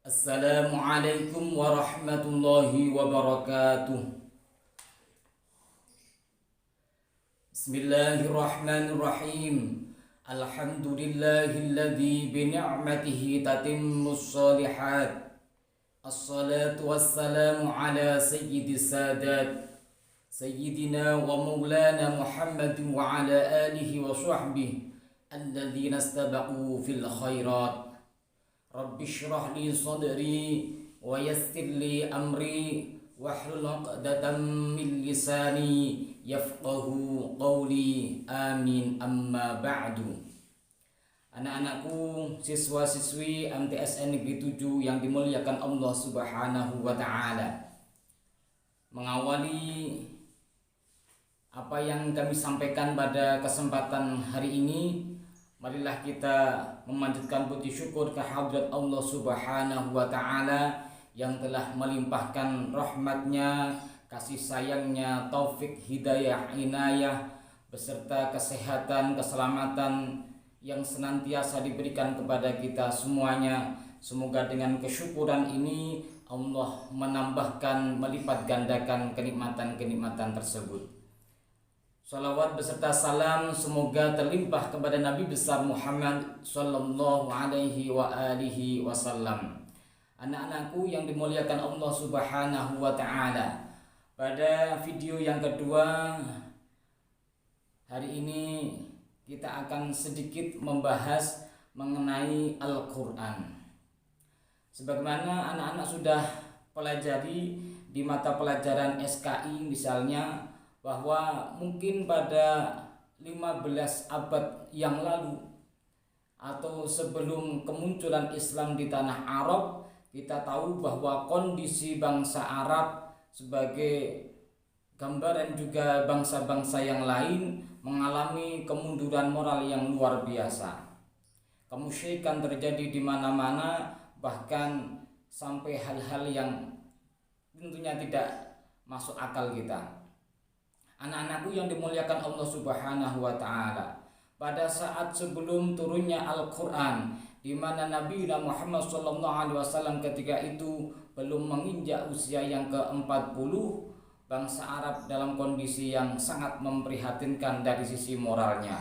Assalamualaikum warahmatullahi wabarakatuh. Bismillahirrahmanirrahim. Alhamdulillahilladzi bi ni'matihi tatimmus shalihat. Assalatu wassalamu ala sayyidis sadat sayyidina wa maulana Muhammadin wa ala alihi wa sahbihi alladzina istabaqu fil khairat. Rabbi shrah li sadri wa yassir li amri wahlul 'uqdatam min lisani yafqahu qawli. Amin, amma ba'du. Anak-anakku, siswa-siswi MTSN Negeri 7 yang dimuliakan Allah Subhanahu wa taala. Mengawali apa yang kami sampaikan pada kesempatan hari ini, marilah kita memanjatkan puji syukur kehadirat Allah Subhanahu wa taala yang telah melimpahkan rahmatnya, kasih sayangnya, taufik, hidayah, inayah beserta kesehatan, keselamatan yang senantiasa diberikan kepada kita semuanya. Semoga dengan kesyukuran ini Allah menambahkan, melipat gandakan kenikmatan-kenikmatan tersebut. Salawat beserta salam semoga terlimpah kepada Nabi besar Muhammad sallallahu alaihi wa alihi wasallam. Anak-anakku yang dimuliakan Allah Subhanahu wa taala. Pada video yang kedua hari ini kita akan sedikit membahas mengenai Al-Qur'an. Sebagaimana anak-anak sudah pelajari di mata pelajaran SKI misalnya, bahwa mungkin pada 15 abad yang lalu atau sebelum kemunculan Islam di tanah Arab, kita tahu bahwa kondisi bangsa Arab sebagai gambaran juga bangsa-bangsa yang lain mengalami kemunduran moral yang luar biasa. Kemusyrikan terjadi di mana-mana, bahkan sampai hal-hal yang tentunya tidak masuk akal kita. Anak-anakku yang dimuliakan Allah Subhanahu wa taala, pada saat sebelum turunnya Al-Qur'an, di mana Nabi Muhammad SAW ketika itu belum menginjak usia yang ke-40, bangsa Arab dalam kondisi yang sangat memprihatinkan dari sisi moralnya.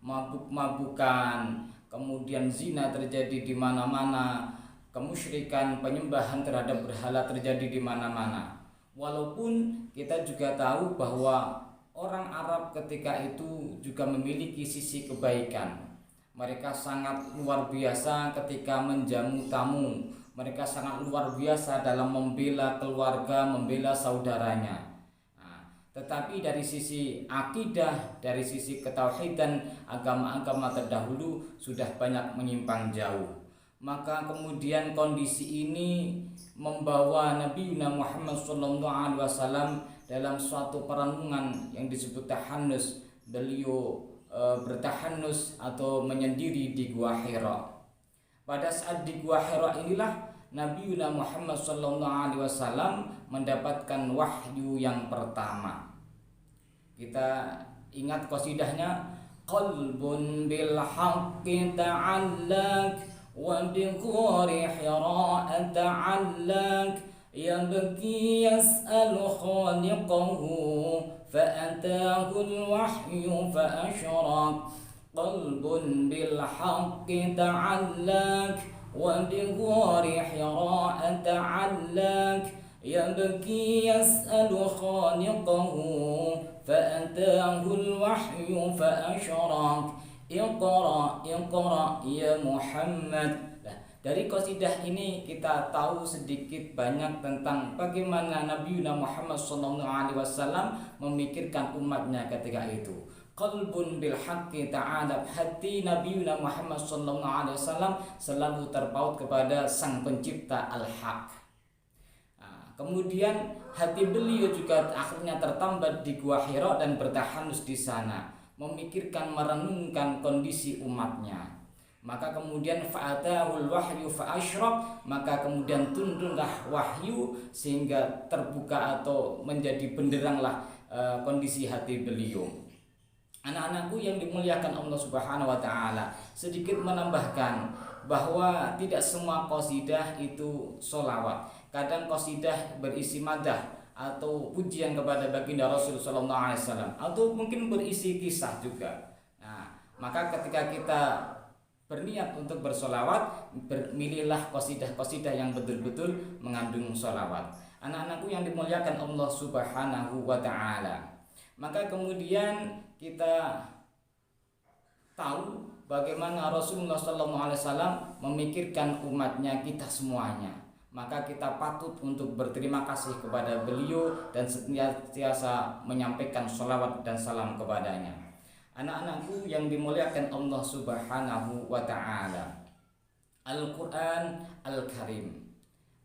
Mabuk-mabukan, kemudian zina terjadi di mana-mana, kemusyrikan, penyembahan terhadap berhala terjadi di mana-mana. Walaupun kita juga tahu bahwa orang Arab ketika itu juga memiliki sisi kebaikan. Mereka sangat luar biasa ketika menjamu tamu. Mereka sangat luar biasa dalam membela keluarga, membela saudaranya. Tetapi dari sisi akidah, dari sisi ketauhidan, agama-agama terdahulu sudah banyak menyimpang jauh. Maka kemudian kondisi ini membawa Nabi Muhammad SAW dalam suatu perenungan yang disebut tahannus. Beliau bertahannus atau menyendiri di Gua Hira. Pada saat di Gua Hira inilah Nabi Muhammad SAW mendapatkan wahyu yang pertama. Kita ingat qasidahnya, qalbun bil haqqi ta'allak wa bi ghari Hira ta'allak yabki yas'alu khaliqahu fa'atahu al-wahyu fa'ashrak. Qalbun bil haqqi ta'allak wa bi ghari Hira ta'allak yabki yas'alu khaliqahu fa'atahu al-wahyu fa'ashrak. Iqra ya Muhammad. Dari qasidah ini kita tahu sedikit banyak tentang bagaimana Nabi Muhammad SAW memikirkan umatnya ketika itu. Qalbun bil haqqi ta'ala, hati Nabi Muhammad SAW selalu terpaut kepada Sang Pencipta Al-Haq. Kemudian hati beliau juga akhirnya tertambat di Gua Hira dan bertahanus di sana, memikirkan, merenungkan kondisi umatnya. Maka kemudian fa'atahul wahyu fa'ashraq, maka kemudian tunduklah wahyu sehingga terbuka atau menjadi benderanglah kondisi hati beliau. Anak-anakku yang dimuliakan Allah Subhanahu wa taala, sedikit menambahkan bahwa tidak semua qasidah itu sholawat. Kadang qasidah berisi madah atau pujian kepada baginda Rasul sallallahu alaihi wasallam, atau mungkin berisi kisah juga. Nah, maka ketika kita berniat untuk bersolawat, bermilihlah qasidah-qasidah yang betul-betul mengandung solawat. Anak-anakku yang dimuliakan Allah Subhanahu wa ta'ala, maka kemudian kita tahu bagaimana Rasulullah SAW memikirkan umatnya, kita semuanya. Maka kita patut untuk berterima kasih kepada beliau dan senantiasa menyampaikan sholawat dan salam kepadanya. Anak-anakku yang dimuliakan Allah Subhanahu wa ta'ala, Al-Quran Al-Karim,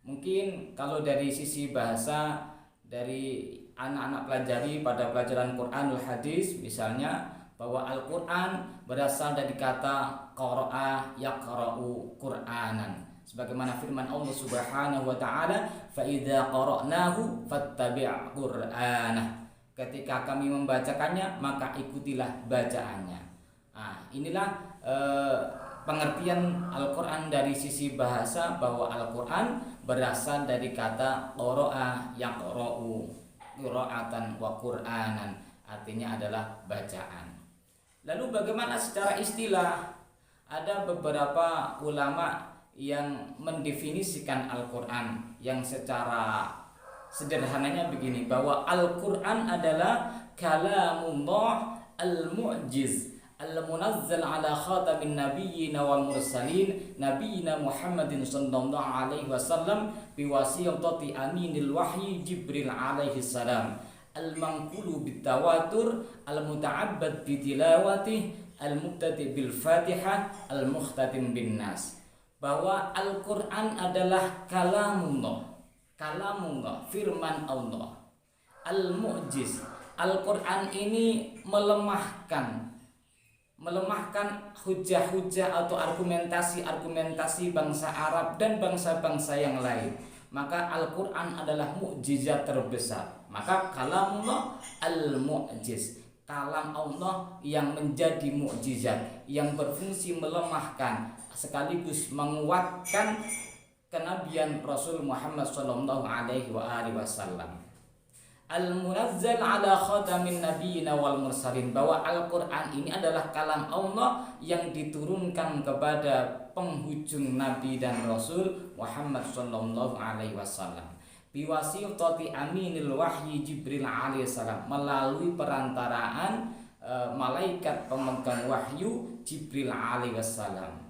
mungkin kalau dari sisi bahasa, dari anak-anak pelajari pada pelajaran Quranul Hadis misalnya, bahwa Al-Quran berasal dari kata qara'a yaqra'u Qur'anan, sebagaimana firman Allah Subhanahu wa ta'ala, fa idza qara'nahu fattabi' Qur'anah, ketika kami membacakannya maka ikutilah bacaannya. Nah, inilah pengertian Al-Quran dari sisi bahasa, bahwa Al-Quran berasal dari kata qara'a yaqra'u qira'atan wa Qur'anan, artinya adalah bacaan. Lalu bagaimana secara istilah? Ada beberapa ulama yang mendefinisikan Al-Quran yang secara sederhananya begini, bahwa Al-Quran adalah kalamullah al-mu'jiz al-munazzal ala khatamin nabiyyin wal mursalin nabiyina Muhammadin sallallahu alaihi wasallam biwasitati aminil wahyi Jibril alaihi salam, al-manqulu bitawatur al-muta'abbad bitilawatih al-mubtadi bil Fatihah al-mukhtatim bin Nas. Bahwa Al-Quran adalah kalamullah, firman Allah, al-mu'jiz. Al-Quran ini melemahkan hujah-hujah atau argumentasi bangsa Arab dan bangsa-bangsa yang lain. Maka Al-Quran adalah mukjizat terbesar. Maka kalamullah al-mu'jiz, kalam Allah yang menjadi mukjizat, yang berfungsi melemahkan sekaligus menguatkan kenabian Rasul Muhammad sallallahu alaihi wasallam. Al-munazzal ala khatamin nabiyyin wal mursalin, bahwa Al-Quran ini adalah kalam Allah yang diturunkan kepada penghujung nabi dan Rasul Muhammad sallallahu alaihi wasallam, biwasitati aminil wahyi Jibril alaihi salam, melalui perantaraan malaikat pemegang wahyu Jibril alaihi wasallam.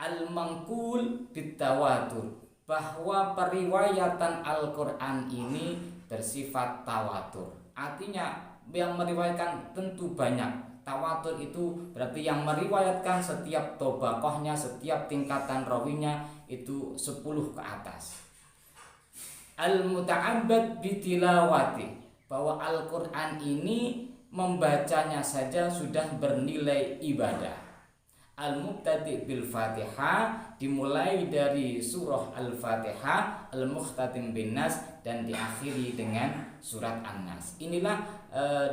Al-manqul bitawatur, bahwa periwayatan Al-Quran ini bersifat tawatur. Artinya yang meriwayatkan tentu banyak. Tawatur itu berarti yang meriwayatkan setiap tobakohnya, setiap tingkatan rawinya itu 10 ke atas. Al-muta'abbad bitilawati, bahwa Al-Quran ini membacanya saja sudah bernilai ibadah. Al-mubtadi bil Fatihah, dimulai dari surah Al-Fatihah, al-mukhtatim bin Nas, dan diakhiri dengan surat An-Nas. Inilah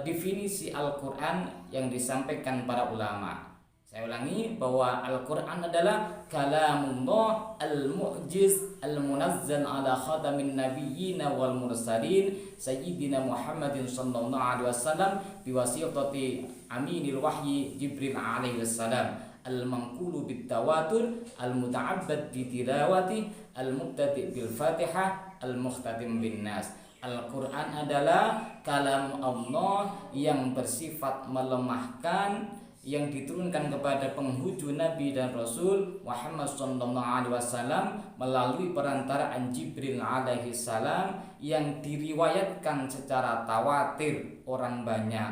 definisi Al-Quran yang disampaikan para ulama. Saya ulangi, bahwa Al-Quran adalah kalamullah al-mu'jiz al-munazzal ala khatamin nabiyyin wal mursalin sayyidina Muhammadin sallallahu alaihi wasallam biwasitati aminil wahyi Jibril alaihi salam, al-manqulu bitawatur al-muta'abbad bitilawati al-mubtadi bil Fatihah al-mukhtatim bin Nas. Al-Quran adalah kalam Allah yang bersifat melemahkan, yang diturunkan kepada penghujung Nabi dan Rasul Muhammad sallallahu alaihi wasallam melalui perantaraan Jibril alaihi salam, yang diriwayatkan secara tawatir orang banyak,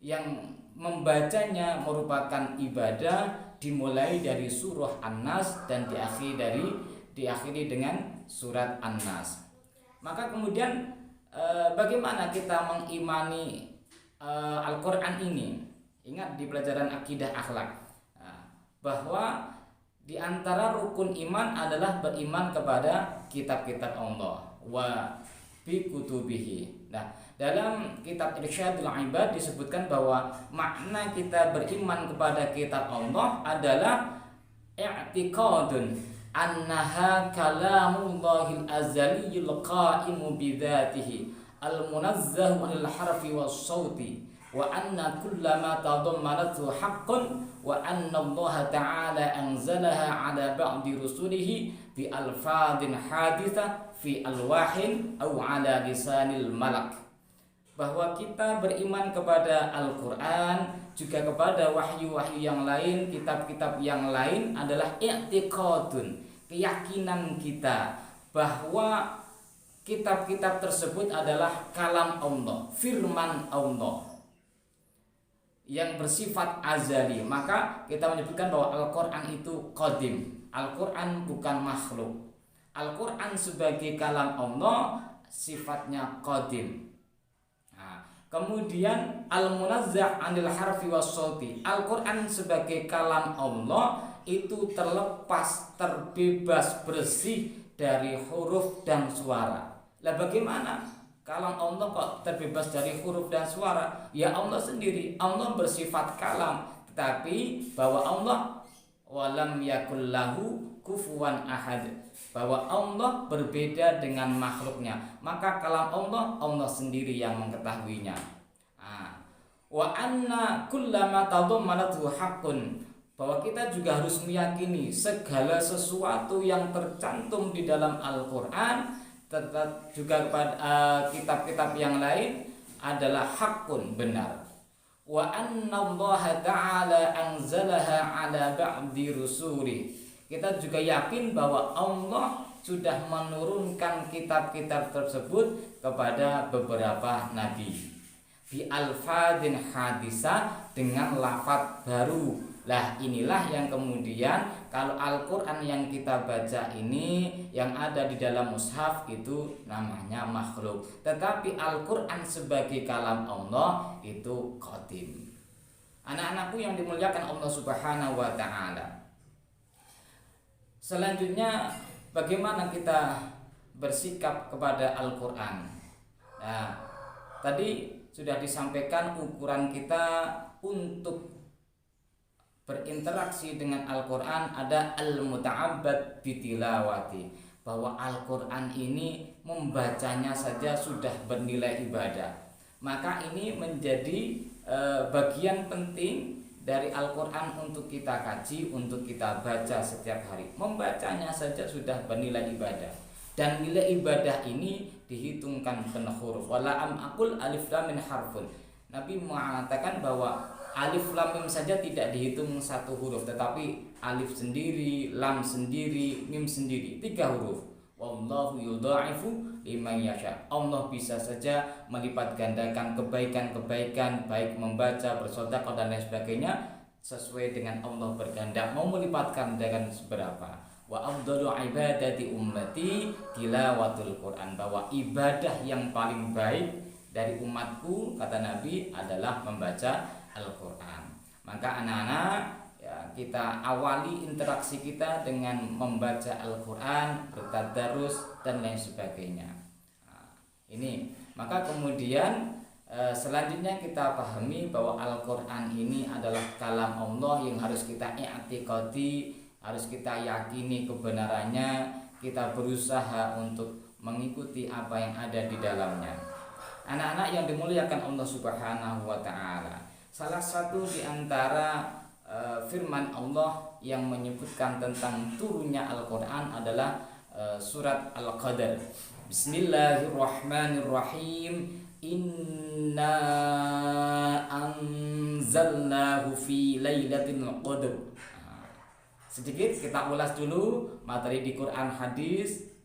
yang membacanya merupakan ibadah, dimulai dari surah An-Nas dan diakhiri dengan surat An-Nas. Maka kemudian bagaimana kita mengimani Al-Quran ini? Ingat di pelajaran akidah akhlak bahwa di antara rukun iman adalah beriman kepada kitab-kitab Allah wa bi kutubihi. Nah, dalam kitab Irsyadul Ibad disebutkan bahwa makna kita beriman kepada kitab Allah adalah i'tiqadun annaha kalamullahil azaliyul qa'imu bidzatihi al-munazzahu 'anil harfi was-sauti wa anna kullama tadammanathu haqqun wa anna Allah ta'ala anzalaha 'ala ba'di rusulihi bi alfadhin haditsah fi alwahin aw 'ala lisanil malak. Bahwa kita beriman kepada Al-Qur'an, juga kepada wahyu-wahyu yang lain, kitab-kitab yang lain adalah i'tiqadun, keyakinan kita bahwa kitab-kitab tersebut adalah kalam Allah, firman Allah yang bersifat azali. Maka kita menyebutkan bahwa Al-Quran itu qadim. Al-Quran bukan makhluk. Al-Quran sebagai kalam Allah sifatnya qadim. Nah, kemudian al-munazzah 'anil harfi was-sauti. Al-Quran sebagai kalam Allah itu terlepas, terbebas, bersih dari huruf dan suara. Lah bagaimana kalam Allah kok terbebas dari huruf dan suara? Ya Allah sendiri, Allah bersifat kalam, tetapi bahwa Allah walam yakul lahu kufuwan ahad, bahwa Allah berbeda dengan makhluknya. Maka kalam Allah, Allah sendiri yang mengetahuinya. Wa anna kullama tadammanathu haqqun, bahwa kita juga harus meyakini segala sesuatu yang tercantum di dalam Al-Qur'an, tetap juga pada kitab-kitab yang lain adalah hakun, benar. Wa anna Allah ta'ala anzalaha 'ala ba'di rusuli. Kita juga yakin bahwa Allah sudah menurunkan kitab-kitab tersebut kepada beberapa nabi bi alfadhin hadisah, dengan lafaz baru. Lah inilah yang kemudian kalau Al-Quran yang kita baca ini, yang ada di dalam mushaf itu namanya makhluk. Tetapi Al-Quran sebagai kalam Allah itu qadim. Anak-anakku yang dimuliakan Allah Subhanahu wa ta'ala, selanjutnya bagaimana kita bersikap kepada Al-Quran? Nah, tadi sudah disampaikan ukuran kita untuk berinteraksi dengan Al-Quran ada al-muta'abbad bitilawati, bahwa Al-Quran ini membacanya saja sudah bernilai ibadah. Maka ini menjadi bagian penting dari Al-Quran untuk kita kaji, untuk kita baca setiap hari. Membacanya saja sudah bernilai ibadah, dan nilai ibadah ini dihitungkan penuh huruf. Wala am aqul alif lam min harfun. Nabi mengatakan bahwa alif lam mim saja tidak dihitung satu huruf, tetapi alif sendiri, lam sendiri, mim sendiri, 3 huruf. Wallahu yudha'ifu liman yasha. Allah bisa saja melipat gandakan kebaikan-kebaikan, baik membaca, bersedekah dan lain sebagainya, sesuai dengan Allah berkehendak mau melipat gandakan seberapa. Wa afdalu ibadati ummati tilawatul Quran, bahwa ibadah yang paling baik dari umatku, kata Nabi, adalah membaca Al-Quran. Maka anak-anak, ya, kita awali interaksi kita dengan membaca Al-Quran, bertadarus dan lain sebagainya. Nah, ini maka kemudian selanjutnya kita pahami bahwa Al-Quran ini adalah kalam Allah yang harus kita i'tiqadi, harus kita yakini kebenarannya, kita berusaha untuk mengikuti apa yang ada di dalamnya. Anak-anak yang dimuliakan Allah Subhanahu wa ta'ala, salah satu di antara firman Allah yang menyebutkan tentang turunnya Al-Quran adalah surat Al-Qadar. Bismillahirrahmanirrahim. Inna anzalnahu fi lailatul qadr. Sedikit kita ulas dulu materi di Quran hadis.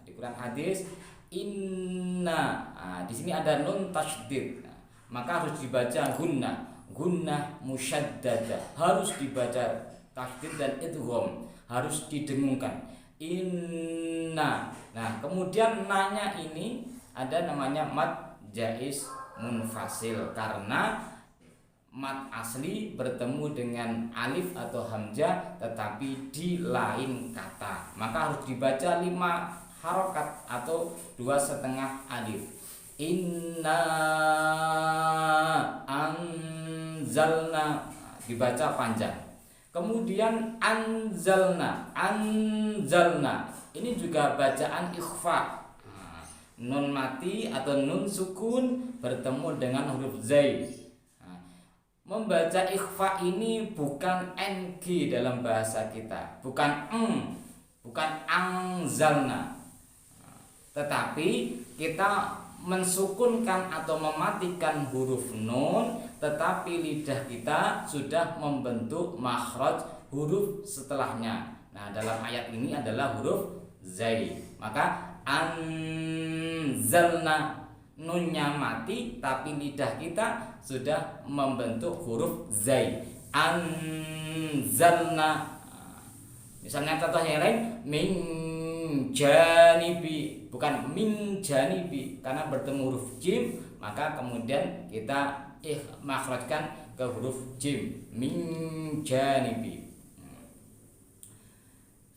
Di Quran hadis, inna, di sini ada nun tasydid, maka harus dibaca gunnah musyaddada, harus dibaca tasydid dan idgham, harus didengungkan. Inna. Nah, kemudian nanya ini ada namanya mad jaiz munfasil, karena mad asli bertemu dengan alif atau hamzah tetapi di lain kata, maka harus dibaca 5 harokat atau 2,5 alif. Inna anzalna, dibaca panjang. Kemudian anzalna ini juga bacaan ikhfa. Nun mati atau nun sukun bertemu dengan huruf zai. Membaca ikhfa ini bukan ng dalam bahasa kita, bukan angzalna, tetapi kita mensukunkan atau mematikan huruf nun, tetapi lidah kita sudah membentuk makhraj huruf setelahnya. Nah, dalam ayat ini adalah huruf zai. Maka anzalna, nunnya mati tapi lidah kita sudah membentuk huruf zai. Anzalna. Misalnya contoh yang lain, min janibi, bukan min janibi, karena bertemu huruf jim maka kemudian kita makhrajkan ke huruf jim, min janibi.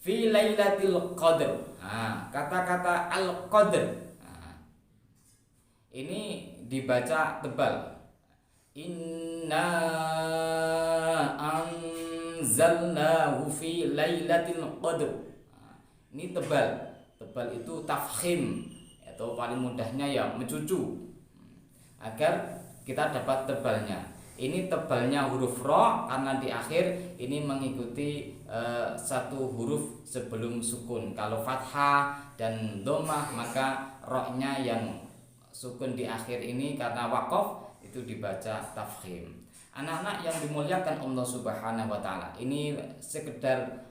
Fi lailatul qadr. Kata-kata al-qadr ini dibaca tebal. Inna anzalnahu fi lailatul qadr. Ini tebal. Tebal itu tafkhim, atau paling mudahnya ya mencucu, agar kita dapat tebalnya. Ini tebalnya huruf ro karena di akhir ini mengikuti satu huruf sebelum sukun. Kalau fathah dan dhammah maka ro-nya yang sukun di akhir ini karena waqaf itu dibaca tafkhim. Anak-anak yang dimuliakan Allah Subhanahu wa taala, ini sekedar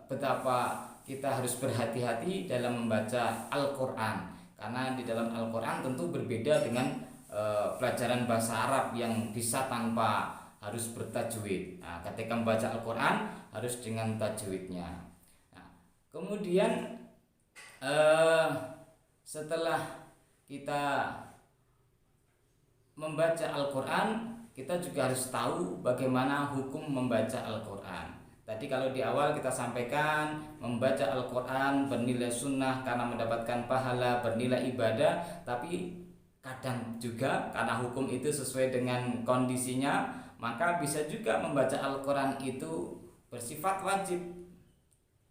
betapa kita harus berhati-hati dalam membaca Al-Qur'an, karena di dalam Al-Qur'an tentu berbeda dengan pelajaran bahasa Arab yang bisa tanpa harus bertajwid. Nah, ketika membaca Al-Quran harus dengan tajwidnya. Nah, kemudian setelah kita membaca Al-Quran, kita juga harus tahu bagaimana hukum membaca Al-Quran. Tadi kalau di awal kita sampaikan membaca Al-Quran bernilai sunnah karena mendapatkan pahala, bernilai ibadah, tapi kadang juga karena hukum itu sesuai dengan kondisinya, maka bisa juga membaca Al-Quran itu bersifat wajib.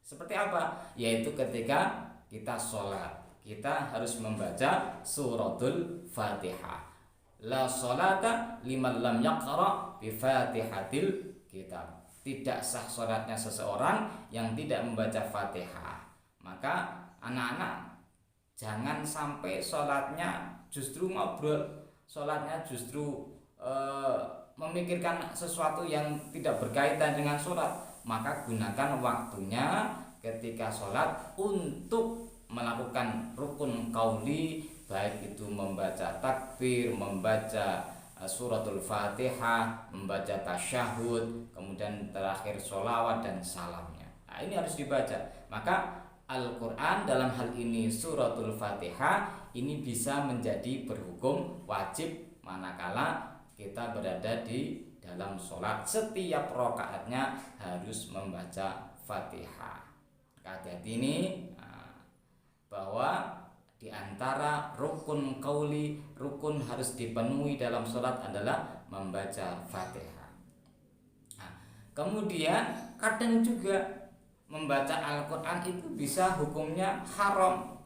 Seperti apa? Yaitu ketika kita sholat, kita harus membaca suratul Fatihah. La sholata liman lam yaqra bi Fatihatil kitab. Tidak sah sholatnya seseorang yang tidak membaca Fatihah. Maka anak-anak jangan sampai sholatnya justru ngobrol, sholatnya justru memikirkan sesuatu yang tidak berkaitan dengan sholat. Maka gunakan waktunya ketika sholat untuk melakukan rukun qauli, baik itu membaca takbir, membaca suratul Fatihah, membaca tasyahud, kemudian terakhir sholawat dan salamnya. Nah, ini harus dibaca. Maka Al-Quran dalam hal ini suratul Fatihah ini bisa menjadi berhukum wajib manakala kita berada di dalam sholat. Setiap rakaatnya harus membaca Fatihah. Hati-hati ini bahwa di antara rukun qauli, rukun harus dipenuhi dalam sholat adalah membaca Fatihah. Kemudian kadang juga membaca Al-Quran itu bisa hukumnya haram.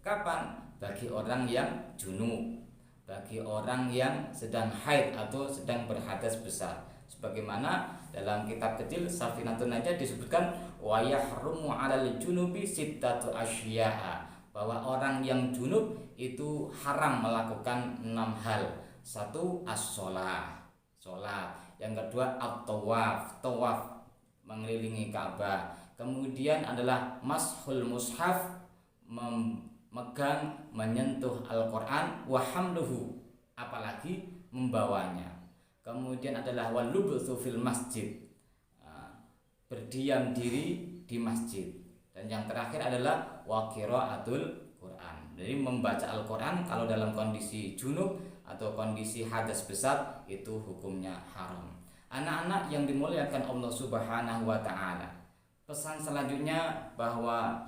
Kapan? Bagi orang yang junub, bagi orang yang sedang haid atau sedang berhadas besar. Sebagaimana dalam kitab kecil Safinatun Najah disebutkan wa yahrumu 'alal junubi sittatu asya'a, bahwa orang yang junub itu haram melakukan 6 hal. 1. As-shalah, salat. Yang kedua at-tawaf, tawaf mengelilingi Ka'bah. Kemudian adalah mashul mushaf, memegang, menyentuh Al-Quran, wa hamluhu, apalagi membawanya. Kemudian adalah walubthu fil masjid, berdiam diri di masjid. Dan yang terakhir adalah wa qiraatul Quran. Jadi membaca Al-Quran kalau dalam kondisi junub atau kondisi hadas besar itu hukumnya haram. Anak-anak yang dimuliakan Allah Subhanahu wa taala, pesan selanjutnya bahwa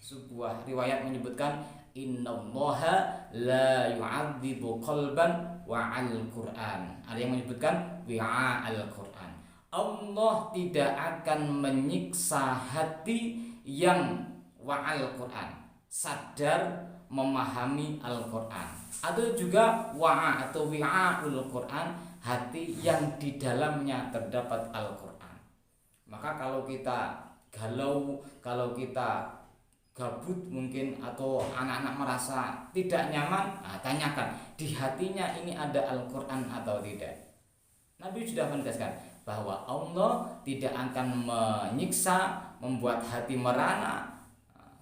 sebuah riwayat menyebutkan innallaha la yu'adzibu qalban wa'al Qur'an. Ada yang menyebutkan wi'a'al Qur'an. Allah tidak akan menyiksa hati yang wa'al Quran, sadar memahami Al-Quran, atau juga wa'a atau wi'a'ul Quran, hati yang di dalamnya terdapat Al-Quran. Maka kalau kita galau, kalau kita gabut mungkin, atau anak-anak merasa tidak nyaman, tanyakan di hatinya ini ada Al-Quran atau tidak. Nabi sudah menegaskan bahwa Allah tidak akan menyiksa, membuat hati merana,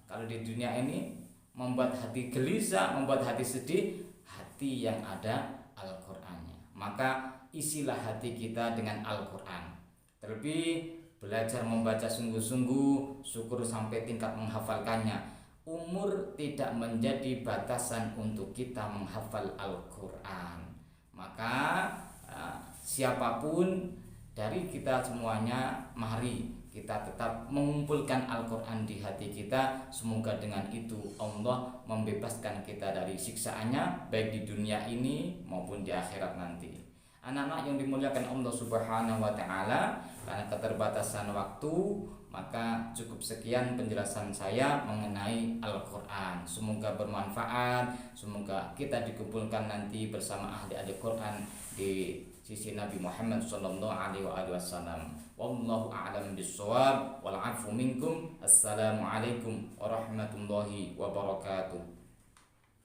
kalau di dunia ini membuat hati gelisah, membuat hati sedih, hati yang ada Al-Qur'annya. Maka isilah hati kita dengan Al-Qur'an. Terlebih belajar membaca sungguh-sungguh, syukur sampai tingkat menghafalkannya. Umur tidak menjadi batasan untuk kita menghafal Al-Qur'an. Maka siapapun dari kita semuanya, mari kita tetap mengumpulkan Al-Quran di hati kita. Semoga dengan itu Allah membebaskan kita dari siksaannya, baik di dunia ini maupun di akhirat nanti. Anak-anak yang dimuliakan Allah Subhanahu wa Ta'ala, karena keterbatasan waktu, maka cukup sekian penjelasan saya mengenai Al-Quran. Semoga bermanfaat, semoga kita dikumpulkan nanti bersama ahli-ahli Quran di sisi Nabi Muhammad sallallahu alaihi wasallam. Wallahu a'lam bissawab wal 'afu minkum. Assalamualaikum warahmatullahi wabarakatuh.